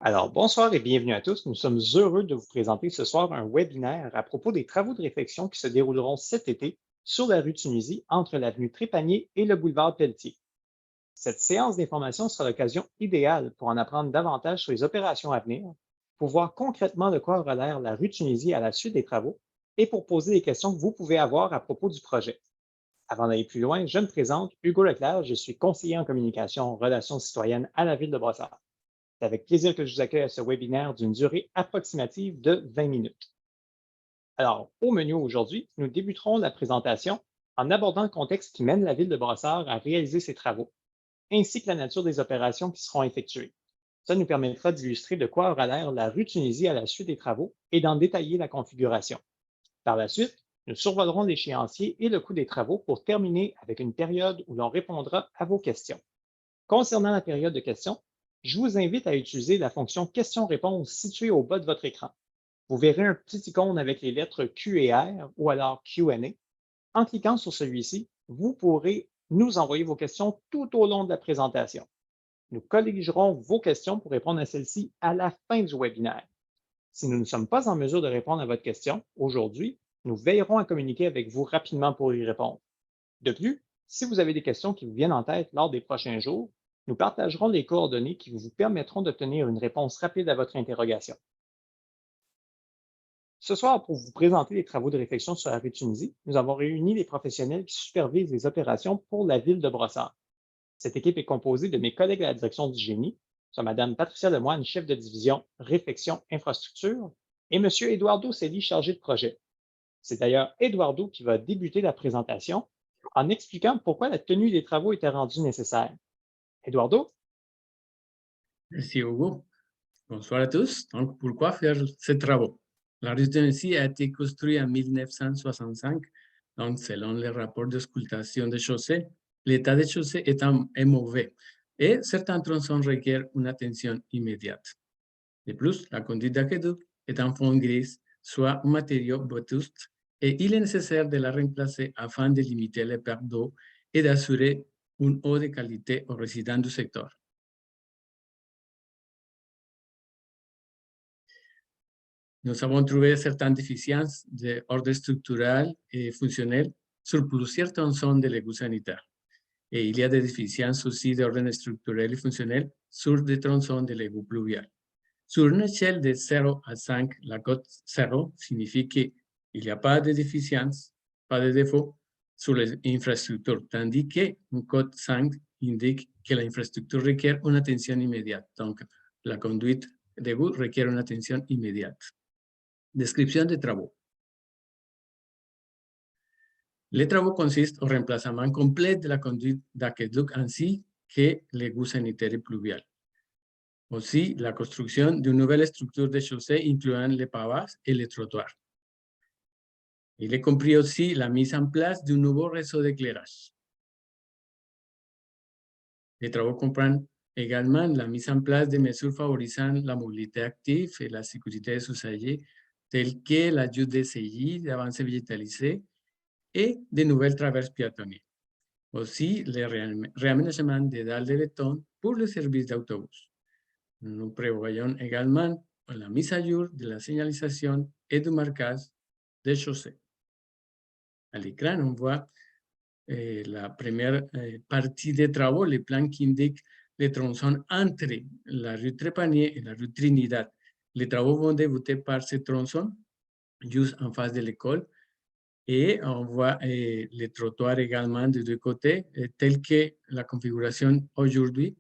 Alors, bonsoir et bienvenue à tous. Nous sommes heureux de vous présenter ce soir un webinaire à propos des travaux de réfection qui se dérouleront cet été sur la rue Tunisie entre l'avenue Trépanier et le boulevard Pelletier. Cette séance d'information sera l'occasion idéale pour en apprendre davantage sur les opérations à venir, pour voir concrètement de quoi aura l'air la rue Tunisie à la suite des travaux et pour poser les questions que vous pouvez avoir à propos du projet. Avant d'aller plus loin, je me présente Hugo Leclerc, je suis conseiller en communication relations citoyennes à la ville de Brossard. C'est avec plaisir que je vous accueille à ce webinaire d'une durée approximative de 20 minutes. Alors, au menu aujourd'hui, nous débuterons la présentation en abordant le contexte qui mène la ville de Brossard à réaliser ses travaux, ainsi que la nature des opérations qui seront effectuées. Ça nous permettra d'illustrer de quoi aura l'air la rue Tunisie à la suite des travaux et d'en détailler la configuration. Par la suite, nous survolerons l'échéancier et le coût des travaux pour terminer avec une période où l'on répondra à vos questions. Concernant la période de questions, je vous invite à utiliser la fonction questions-réponses située au bas de votre écran. Vous verrez un petit icône avec les lettres Q et R ou alors Q&A. En cliquant sur celui-ci, vous pourrez nous envoyer vos questions tout au long de la présentation. Nous collégerons vos questions pour répondre à celles-ci à la fin du webinaire. Si nous ne sommes pas en mesure de répondre à votre question aujourd'hui, nous veillerons à communiquer avec vous rapidement pour y répondre. De plus, si vous avez des questions qui vous viennent en tête lors des prochains jours, nous partagerons les coordonnées qui vous permettront d'obtenir une réponse rapide à votre interrogation. Ce soir, pour vous présenter les travaux de réflexion sur la rue Tunisie, nous avons réuni les professionnels qui supervisent les opérations pour la ville de Brossard. Cette équipe est composée de mes collègues à la direction du génie, soit Mme Patricia Lemoine, chef de division Réflexion Infrastructure, et M. Eduardo Celi, chargé de projet. C'est d'ailleurs Eduardo qui va débuter la présentation en expliquant pourquoi la tenue des travaux était rendue nécessaire. Eduardo? Merci Hugo. Bonsoir à tous. Donc, pourquoi faire ces travaux? La rue de Nancy a été construite en 1965. Donc, selon les rapports d'auscultation des chaussées, l'état des chaussées est mauvais et certains tronçons requièrent une attention immédiate. De plus, la conduite d'aqueduc est en fond gris, soit un matériau vétuste, et il est nécessaire de la remplacer afin de limiter les pertes d'eau et d'assurer une eau de qualité aux résidents du secteur. Nous avons trouvé certaines déficiences d'ordre structural et fonctionnel sur plusieurs tronçons de l'égout sanitaire. Et il y a des déficiences aussi d'ordre structurel et fonctionnel sur des tronçons de l'égout pluvial. Sur une échelle de 0 à 5, la cote 0 signifie qu'il n'y a pas de déficience, pas de défaut sur les infrastructures, tandis qu'une cote 5 indique que l'infrastructure requiert une attention immédiate. Donc, la conduite d'égout requiert une attention immédiate. Description des travaux. Les travaux consistent au remplacement complet de la conduite d'aqueduc ainsi que l'égout sanitaire et pluvial. Aussi, la construction d'une nouvelle structure de chaussée incluant les pavages et les trottoirs. Il est compris aussi la mise en place d'un nouveau réseau d'éclairage. Les travaux comprennent également la mise en place de mesures favorisant la mobilité active et la sécurité des usagers, telles que l'ajout de CI, d'avancées végétalisées et de nouvelles traverses piétonnières. Aussi, le réaménagement des dalles de béton pour le service d'autobus. Nous prévoyons également la mise à jour de la signalisation et du marquage des chaussées. À l'écran, on voit la première partie des travaux, le plan qui indique les tronçons entre la rue Trépanier et la rue Trinidad. Les travaux vont débuter par ce tronçon, juste en face de l'école, et on voit les trottoirs également des deux côtés, tel que la configuration aujourd'hui.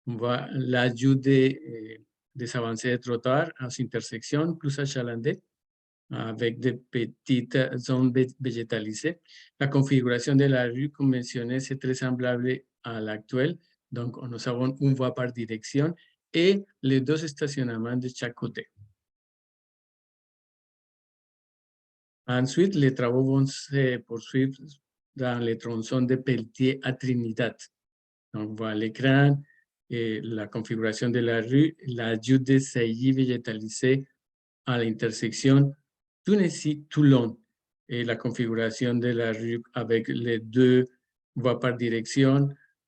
On voit l'ajout des avancées de trottoirs aux intersections plus achalandées, avec des petites zones végétalisées. La configuration de la rue, comme mentionné, c'est très semblable à l'actuelle. Donc, nous avons une voie par direction et les deux stationnements de chaque côté. Ensuite, les travaux vont se poursuivre dans les tronçons de Pelletier à Trinidad. Donc, on voit à l'écran la configuration de la rue, l'ajout de saillies végétalisées à l'intersection Tunisie-Toulon et la configuration de la rue avec les deux voies par direction,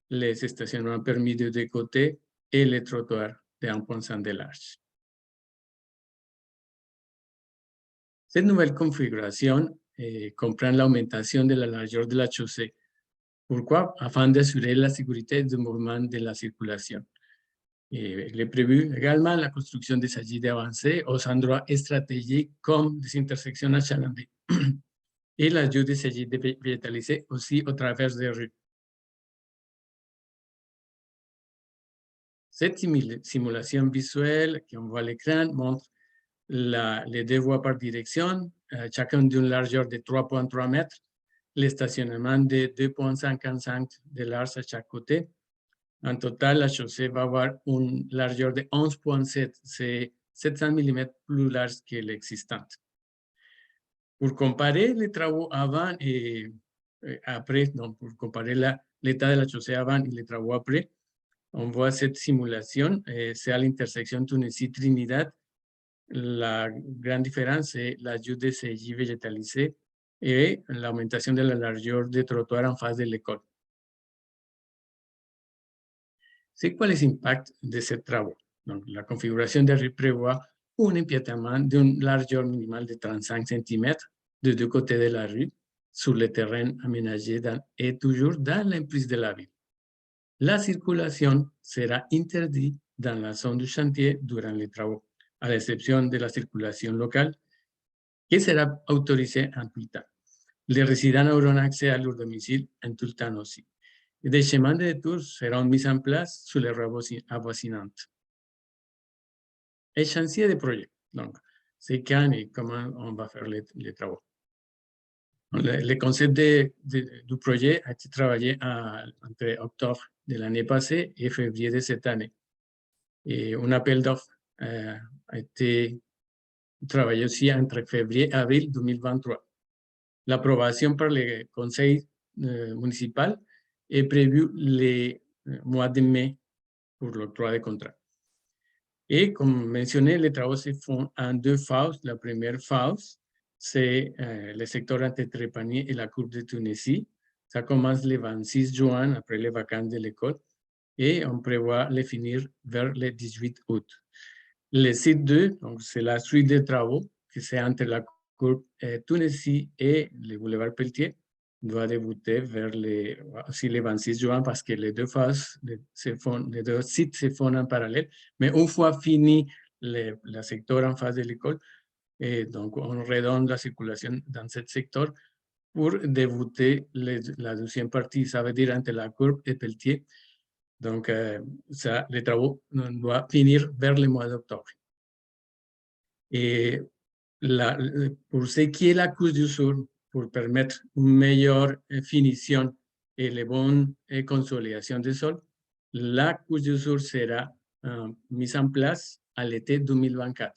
les stationnements permis de deux côtés et les trottoirs de 1,5 de large. Cette nouvelle configuration comprend l'augmentation de la largeur de la chaussée. Pourquoi? Afin d'assurer la sécurité du mouvement de la circulation. Il est prévu également la construction des saillies avancées aux endroits stratégiques comme des intersections achalandées et l'ajout des saillies végétalisées aussi au travers des rues. Cette simulation visuelle qu'on voit à l'écran montre les deux voies par direction, chacun d'une largeur de 3,3 mètres, le stationnement de 2,55 de large à chaque côté. En total, la chaussée va avoir une largeur de 11,7, c'est 700 mm plus large que l'existante. Pour comparer les travaux avant et après, donc pour comparer l'état de la chaussée avant et les travaux après, on voit cette simulation, c'est à l'intersection Tunisie-Trinidad. La grande différence, c'est l'ajout de saillies végétalisées et l'augmentation de la largeur des trottoirs en face de l'école. C'est quoi les impacts de ces travaux? Donc, la configuration de rue prévoit un empiètement d'une largeur minimale de 35 cm de deux côtés de la rue sur le terrain aménagé et toujours dans l'emprise de la ville. La circulation sera interdite dans la zone du chantier durant les travaux, à l'exception de la circulation locale, qui sera autorisée en tout temps. Les résidents auront accès à leur domicile en tout temps aussi. Des chemins de détour seront mis en place sur les rues avoisinantes. Et chantier de projet. Donc, c'est quand et comment on va faire les travaux. Le concept du projet a été travaillé entre octobre de l'année passée et février de cette année. Et un appel d'offres a été travaillé aussi entre février et avril 2023. L'approbation par le conseil municipal est prévue le mois de mai pour l'octroi des contrats. Et comme mentionné, les travaux se font en deux phases. La première phase, c'est le secteur entre Trépanier et la cour de Tunisie. Ça commence le 26 juin, après les vacances de l'école, et on prévoit le finir vers le 18 août. Le site 2, donc c'est la suite des travaux, qui c'est entre la cour Tunisie et le boulevard Pelletier, doit débuter vers aussi le 26 juin parce que les deux phases, les deux sites se font en parallèle. Mais une fois fini le secteur en face de l'école, donc on redonne la circulation dans ce secteur pour débuter la deuxième partie, ça veut dire entre la cour et Pelletier. Donc, les travaux doivent finir vers le mois d'octobre. Et pour ce qui est la couche du sol, pour permettre une meilleure finition et la bonne consolidation du sol, la couche du sol sera mise en place à l'été 2024.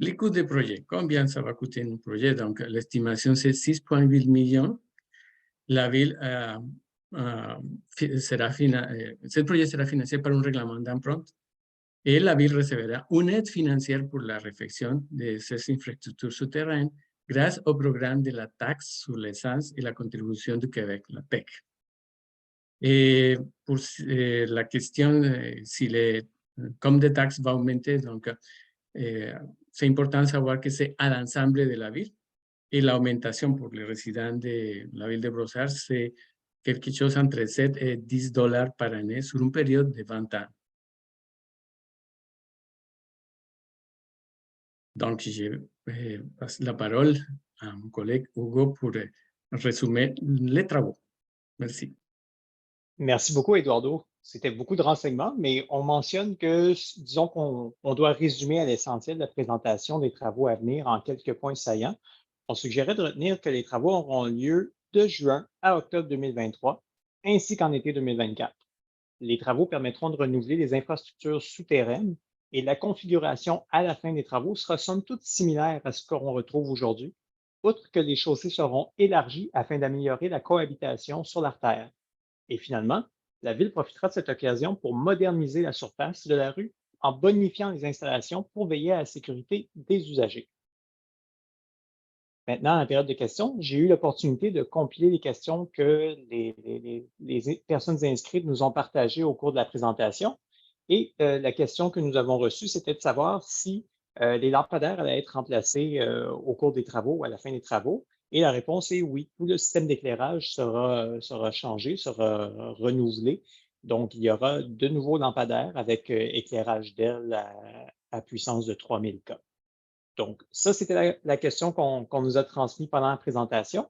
Les coûts des projets, combien ça va coûter un projet? Donc, l'estimation, c'est 6,8 millions. La ville ce projet sera financé par un règlement d'emprunt et la ville recevra une aide financière pour la réfection de ces infrastructures souterraines grâce au programme de la taxe sur l'essence et la contribution du Québec, la TEC. Et pour la question si le comme de taxe va augmenter, donc c'est important de savoir que c'est à l'ensemble de la ville. Et l'augmentation pour les résidents de la ville de Brossard, c'est quelque chose entre 7 et 10 $ par année sur une période de 20 ans. Donc, je passe la parole à mon collègue Hugo pour résumer les travaux. Merci. Merci beaucoup, Eduardo. C'était beaucoup de renseignements, mais on mentionne que, disons qu'on doit résumer à l'essentiel la présentation des travaux à venir en quelques points saillants. On suggérait de retenir que les travaux auront lieu de juin à octobre 2023, ainsi qu'en été 2024. Les travaux permettront de renouveler les infrastructures souterraines et la configuration à la fin des travaux sera somme toute similaire à ce qu'on retrouve aujourd'hui, outre que les chaussées seront élargies afin d'améliorer la cohabitation sur l'artère. Et finalement, la ville profitera de cette occasion pour moderniser la surface de la rue en bonifiant les installations pour veiller à la sécurité des usagers. Maintenant, en période de questions, j'ai eu l'opportunité de compiler les questions que les personnes inscrites nous ont partagées au cours de la présentation. Et la question que nous avons reçue, c'était de savoir si les lampadaires allaient être remplacés au cours des travaux ou à la fin des travaux. Et la réponse est oui. Tout le système d'éclairage sera changé, sera renouvelé. Donc, il y aura de nouveaux lampadaires avec éclairage d'aile à puissance de 3000 K. Donc, ça, c'était la question qu'on nous a transmise pendant la présentation.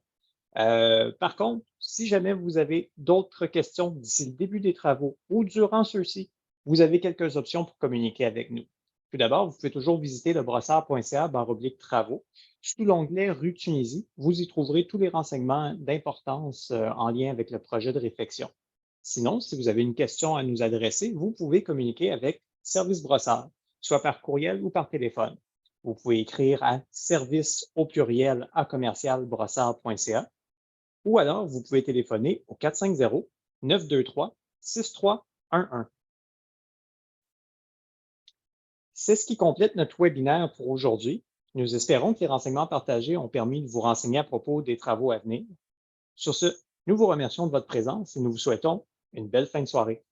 Par contre, si jamais vous avez d'autres questions d'ici le début des travaux ou durant ceux-ci, vous avez quelques options pour communiquer avec nous. Tout d'abord, vous pouvez toujours visiter le brossard.ca/travaux. Sous l'onglet Rue Tunisie, vous y trouverez tous les renseignements d'importance en lien avec le projet de réfection. Sinon, si vous avez une question à nous adresser, vous pouvez communiquer avec Service Brossard, soit par courriel ou par téléphone. Vous pouvez écrire à service@brossard.ca ou alors vous pouvez téléphoner au 450-923-6311. C'est ce qui complète notre webinaire pour aujourd'hui. Nous espérons que les renseignements partagés ont permis de vous renseigner à propos des travaux à venir. Sur ce, nous vous remercions de votre présence et nous vous souhaitons une belle fin de soirée.